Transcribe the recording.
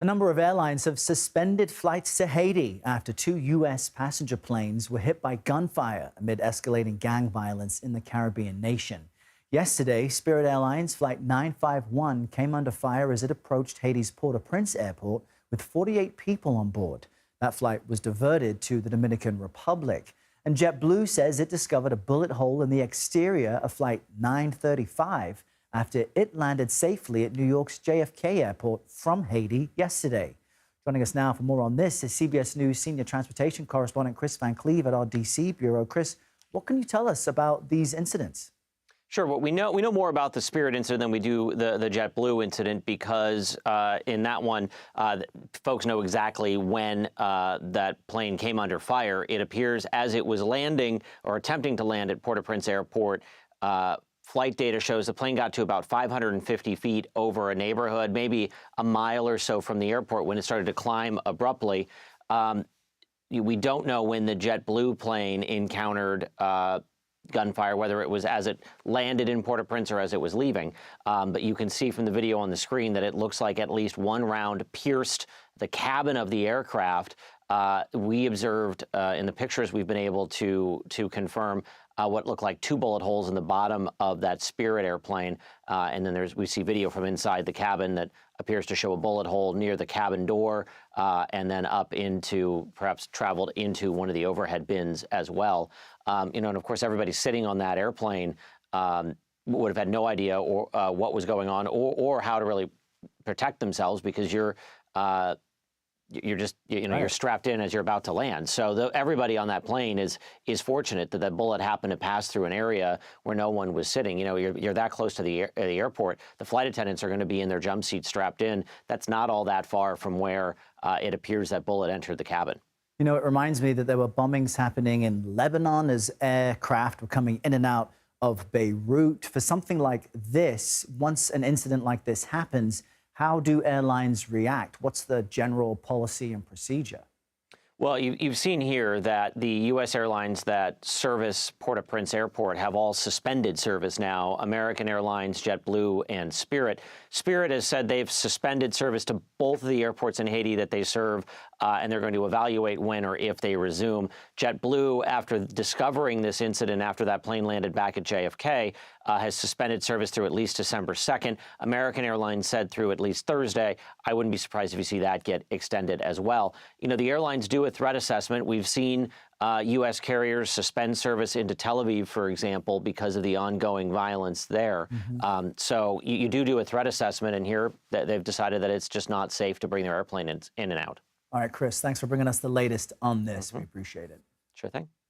A number of airlines have suspended flights to Haiti after two U.S. passenger planes were hit by gunfire amid escalating gang violence in the Caribbean nation. Yesterday, Spirit Airlines Flight 951 came under fire as it approached Haiti's Port-au-Prince airport with 48 people on board. That flight was diverted to the Dominican Republic. And JetBlue says it discovered a bullet hole in the exterior of Flight 935 after it landed safely at New York's JFK airport from Haiti yesterday. Joining us now for more on this is CBS News senior transportation correspondent Kris Van Cleave at our D.C. bureau. Kris, what can you tell us about these incidents? Sure. Well, we know more about the Spirit incident than we do the JetBlue incident because in that one, folks know exactly when that plane came under fire. It appears as it was landing or attempting to land at Port-au-Prince Airport. Flight data shows the plane got to about 550 feet over a neighborhood, maybe a mile or so from the airport when it started to climb abruptly. We don't know when the JetBlue plane encountered gunfire, whether it was as it landed in Port-au-Prince or as it was leaving. But you can see from the video on the screen that it looks like at least one round pierced the cabin of the aircraft. We observed in the pictures we've been able to confirm what looked like two bullet holes in the bottom of that Spirit airplane. And then we see video from inside the cabin that appears to show a bullet hole near the cabin door and then up into, perhaps traveled into one of the overhead bins as well. And of course, everybody sitting on that airplane would have had no idea what was going on or how to really protect themselves because you're just, you're strapped in as you're about to land. So everybody on that plane is fortunate that bullet happened to pass through an area where no one was sitting. You're that close to the airport. The flight attendants are going to be in their jump seats strapped in. That's not all that far from where it appears that bullet entered the cabin. It reminds me that there were bombings happening in Lebanon as aircraft were coming in and out of Beirut. For something like this, once an incident like this happens, how do airlines react? What's the general policy and procedure? Well, you've seen here that the U.S. airlines that service Port-au-Prince Airport have all suspended service now. American Airlines, JetBlue, and Spirit. Spirit has said they've suspended service to both of the airports in Haiti that they serve, and they're going to evaluate when or if they resume. JetBlue, after discovering this incident after that plane landed back at JFK, has suspended service through at least December 2nd. American Airlines said through at least Thursday. I wouldn't be surprised if you see that get extended as well. The airlines do a threat assessment. We've seen U.S. carriers suspend service into Tel Aviv, for example, because of the ongoing violence there. So you do a threat assessment, and here they've decided that it's just not safe to bring their airplane in and out. All right, Kris, thanks for bringing us the latest on this. We appreciate it. Sure thing.